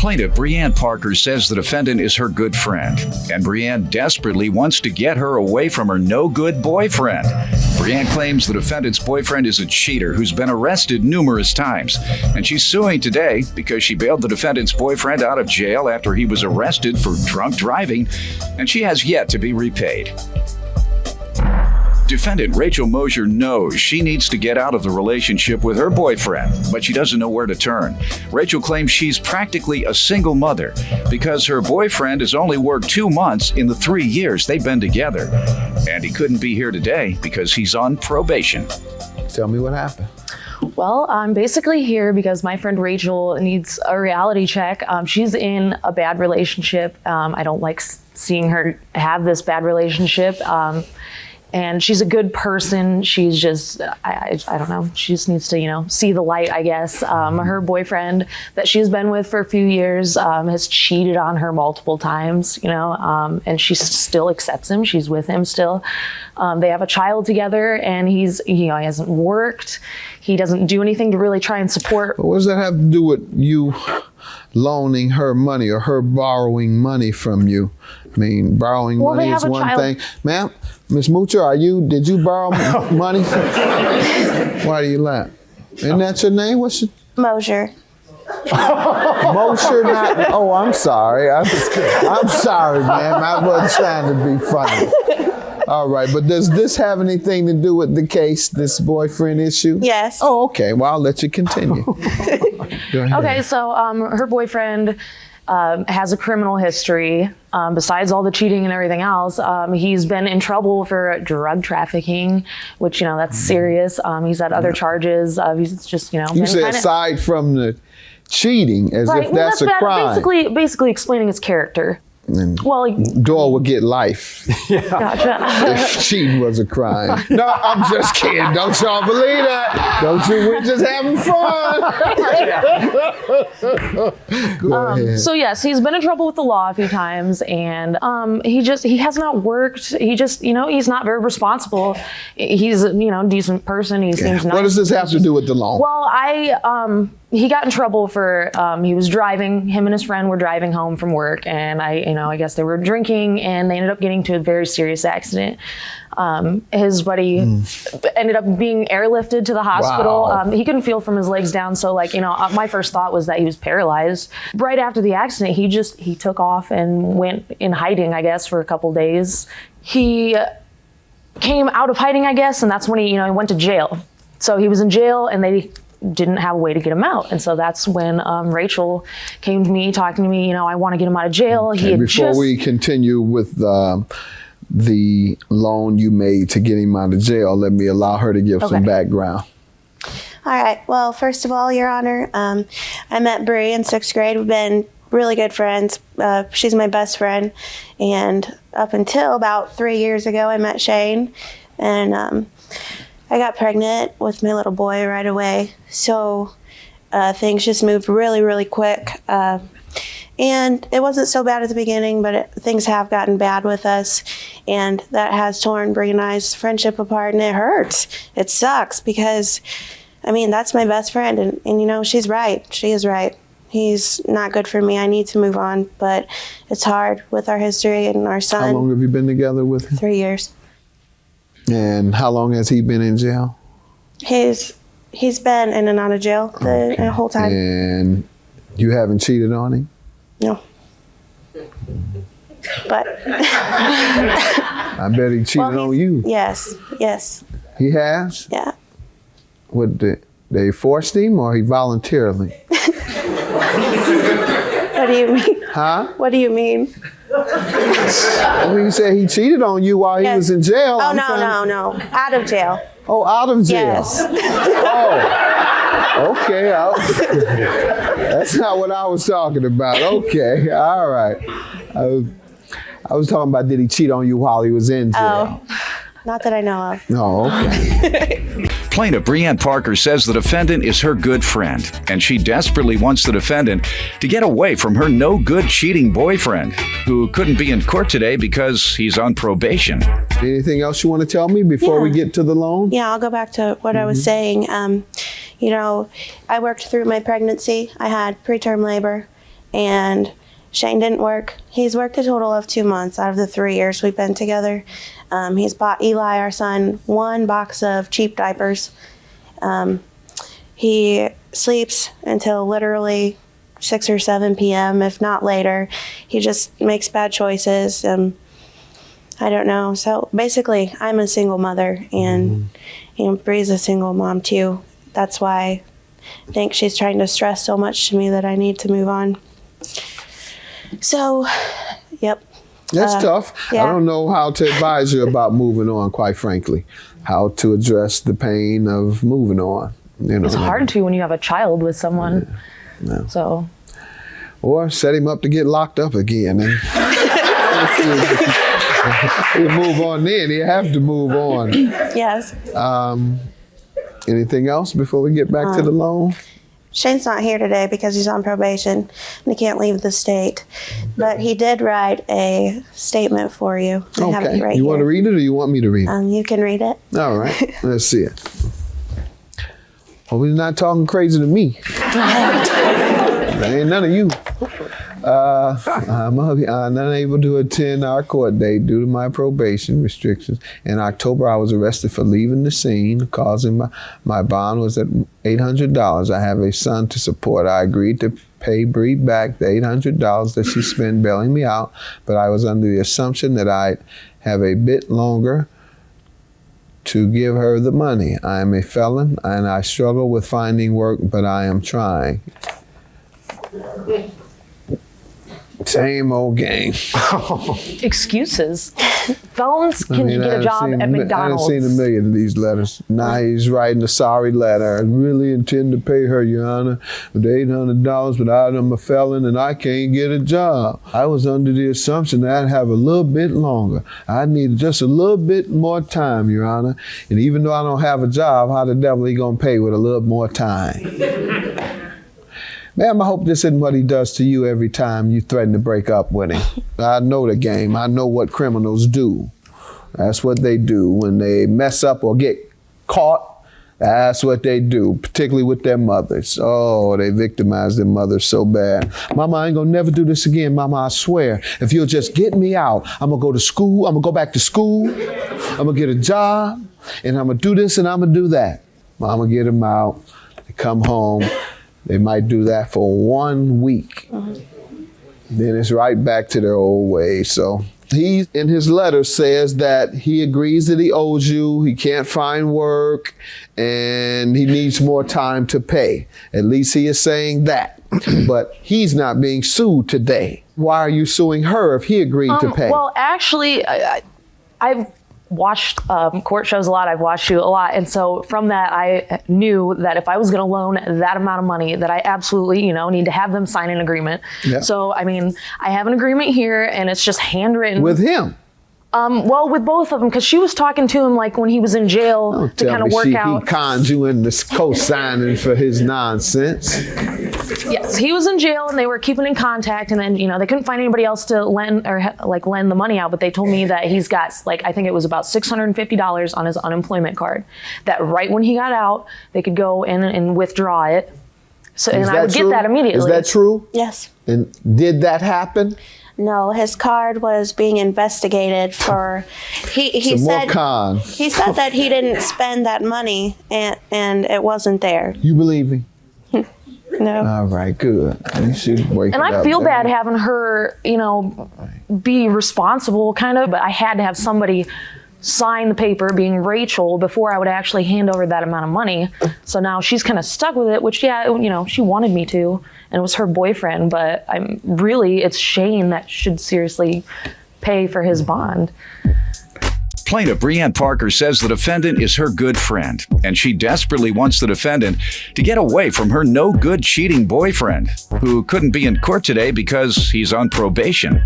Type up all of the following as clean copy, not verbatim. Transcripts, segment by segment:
Plaintiff Breanne Parker says the defendant is her good friend, and Breanne desperately wants to get her away from her no-good boyfriend. Breanne claims the defendant's boyfriend is a cheater who's been arrested numerous times, and she's suing today because she bailed the defendant's boyfriend out of jail after he was arrested for drunk driving, and she has yet to be repaid. Defendant Rachel Mosier knows she needs to get out of the relationship with her boyfriend, but she doesn't know where to turn. Rachel claims she's practically a single mother because her boyfriend has only worked 2 months in the 3 years they've been together. And he couldn't be here today because he's on probation. Tell me what happened. Well, I'm basically here because my friend Rachel needs a reality check. She's in a bad relationship. I don't like seeing her have this bad relationship. And she's a good person. She's just, I don't know. She just needs to, see the light, I guess. Her boyfriend that she's been with for a few years has cheated on her multiple times, and she still accepts him. She's with him still. They have a child together, and he hasn't worked. He doesn't do anything to really try and support. What does that have to do with you loaning her money or her borrowing money from you? I mean, borrowing money is one thing. Ma'am, Miss Mucha, did you borrow money? Why do you laugh? Isn't that your name? What's your? Mosier. Mosier, not, oh, I'm sorry. I'm sorry, ma'am. I wasn't trying to be funny. All right, but does this have anything to do with the case, this boyfriend issue? Yes. Oh, okay. Well, I'll let you continue. Go ahead. Okay, so her boyfriend has a criminal history. Besides all the cheating and everything else, he's been in trouble for drug trafficking, which, that's serious. He's had other charges. He's just, You said aside from the cheating, as if that's a crime. Basically explaining his character. And well, Doyle would get life. Gotcha. If cheating was a crime. No, I'm just kidding. Don't y'all believe that? Don't you? We're just having fun. Go ahead. So yes, he's been in trouble with the law a few times, and he has not worked. He just, he's not very responsible. He's a decent person. He seems nice. What does this have to do with the law? Well, he got in trouble for, he was driving, him and his friend were driving home from work, and I guess they were drinking, and they ended up getting to a very serious accident. His buddy ended up being airlifted to the hospital. Wow. He couldn't feel from his legs down, so my first thought was that he was paralyzed. Right after the accident, he took off and went in hiding, I guess, for a couple days. He came out of hiding, I guess, and that's when he went to jail. So he was in jail, and they didn't have a way to get him out. And so that's when Rachel came to me, talking to me, I want to get him out of jail. Okay, before we continue with the loan you made to get him out of jail, let me allow her to give some background. All right. Well, first of all, Your Honor, I met Bree in 6th grade. We've been really good friends. She's my best friend. And up until about 3 years ago, I met Shane. And I got pregnant with my little boy right away. So things just moved really, really quick. And it wasn't so bad at the beginning, but things have gotten bad with us. And that has torn Bree and I's friendship apart, and it hurts. It sucks because, that's my best friend. And she's right. She is right. He's not good for me. I need to move on. But it's hard with our history and our son. How long have you been together with him? 3 years. And how long has he been in jail? He's been in and out of jail the whole time. And you haven't cheated on him? No. But I bet he cheated on you. Yes. He has? Yeah. What, they forced him or he voluntarily? What do you mean? Huh? What do you mean? You said he cheated on you while he was in jail. Oh, no. Out of jail. Oh, out of jail. Yes. Oh, okay. That's not what I was talking about. Okay, all right. I was talking about, did he cheat on you while he was in jail? Oh, not that I know of. No, okay. Plaintiff Breanne Parker says the defendant is her good friend, and she desperately wants the defendant to get away from her no-good cheating boyfriend, who couldn't be in court today because he's on probation. Anything else you want to tell me before we get to the loan? Yeah, I'll go back to what I was saying. I worked through my pregnancy. I had preterm labor, and Shane didn't work. He's worked a total of 2 months out of the 3 years we've been together. He's bought Eli, our son, 1 box of cheap diapers. He sleeps until literally 6 or 7 p.m., if not later. He just makes bad choices. I don't know. So basically, I'm a single mother, and Bree's a single mom too. That's why I think she's trying to stress so much to me that I need to move on. So, yep. That's tough. yeah. I don't know how to advise you about moving on, quite frankly. How to address the pain of moving on. You know, It's hard to when you have a child with someone. Yeah. So. Or set him up to get locked up again. And he'll move on then. He'll have to move on. Yes. Anything else before we get back to the loan? Shane's not here today because he's on probation and he can't leave the state. But he did write a statement for you. I have it right You here. want to read it or you want me to read it? You can read it. All right. Let's see it. Well, he's not talking crazy to me. That ain't none of you. I'm unable to attend our court date due to my probation restrictions. In October, I was arrested for leaving the scene, causing my bond was at $800. I have a son to support. I agreed to pay Bree back the $800 that she spent bailing me out, but I was under the assumption that I'd have a bit longer to give her the money. I am a felon and I struggle with finding work, but I am trying. Same old game. Excuses. Felons can get a job at McDonald's. I've seen a million of these letters. Now he's writing a sorry letter. I really intend to pay her, Your Honor, with $800, but I'm a felon and I can't get a job. I was under the assumption that I'd have a little bit longer. I need just a little bit more time, Your Honor. And even though I don't have a job, how the devil he gonna pay with a little more time? Ma'am, I hope this isn't what he does to you every time you threaten to break up with him. I know the game. I know what criminals do. That's what they do. When they mess up or get caught, that's what they do, particularly with their mothers. Oh, they victimize their mothers so bad. Mama, I ain't gonna never do this again, Mama, I swear. If you'll just get me out, I'm gonna go to school, I'm gonna go back to school, I'm gonna get a job, and I'm gonna do this and I'm gonna do that. Mama get them out, they come home. They might do that for 1 week. Then it's right back to their old ways. So he, in his letter, says that he agrees that he owes you, he can't find work, and he needs more time to pay. At least he is saying that. But he's not being sued today. Why are you suing her if he agreed to pay? Well, actually, I've watched court shows a lot. I've watched you a lot. And so from that, I knew that if I was going to loan that amount of money, that I absolutely, need to have them sign an agreement. Yeah. So, I have an agreement here and it's just handwritten. With him? Well, with both of them, because she was talking to him like when he was in jail to kind of work out. He conned you into co-signing for his nonsense. Yes, he was in jail and they were keeping in contact, and then they couldn't find anybody else to lend or lend the money out. But they told me that he's got I think it was about $650 on his unemployment card. That right when he got out, they could go in and withdraw it. So and I would get that immediately. Is that true? Yes. And did that happen? No, his card was being investigated for. He said that he didn't spend that money and it wasn't there. You believe me? No. All right, good. You should wake And I feel bad having her, be responsible, kind of. But I had to have somebody sign the paper, being Rachel, before I would actually hand over that amount of money. So now she's kind of stuck with it, which, she wanted me to, and it was her boyfriend. But it's Shane that should seriously pay for his bond. Plaintiff Breanne Parker says the defendant is her good friend, and she desperately wants the defendant to get away from her no-good cheating boyfriend, who couldn't be in court today because he's on probation.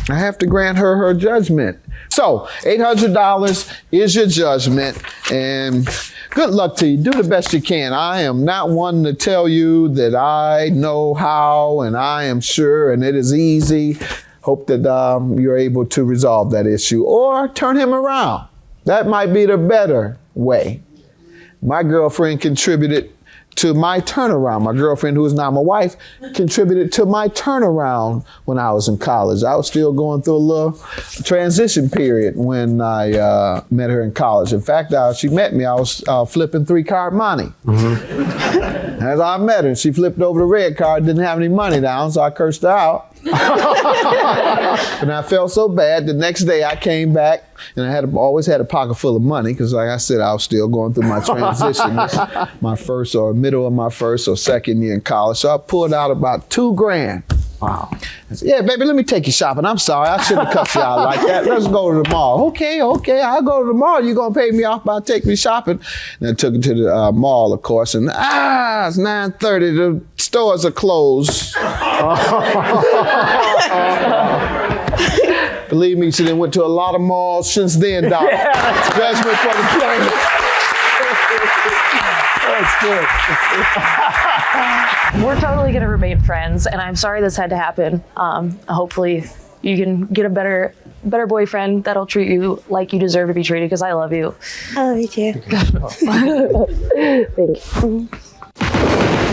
I have to grant her judgment. So, $800 is your judgment, and good luck to you. Do the best you can. I am not one to tell you that I know how, and I am sure, and it is easy. Hope that you're able to resolve that issue or turn him around. That might be the better way. My girlfriend contributed to my turnaround. My girlfriend, who is now my wife, contributed to my turnaround when I was in college. I was still going through a little transition period when I met her in college. In fact, she met me, I was flipping 3-card money. As I met her, she flipped over the red card, didn't have any money down, so I cursed her out. And I felt so bad. The next day I came back and I always had a pocket full of money because, like I said, I was still going through my transition. This is my first or middle of my first or second year in college. So I pulled out about $2,000. Wow. I said, yeah, baby, let me take you shopping. I'm sorry, I shouldn't have cut you out like that. Let's go to the mall. Okay, I'll go to the mall. You're going to pay me off by taking me shopping. And I took her to the mall, of course, and it's 9:30. The stores are closed. Believe me, she then went to a lot of malls since then, Doc. Judgment for the plaintiff. That's good. We're totally going to remain friends, and I'm sorry this had to happen. Hopefully you can get a better boyfriend that'll treat you like you deserve to be treated, because I love you. I love you too. Thank you.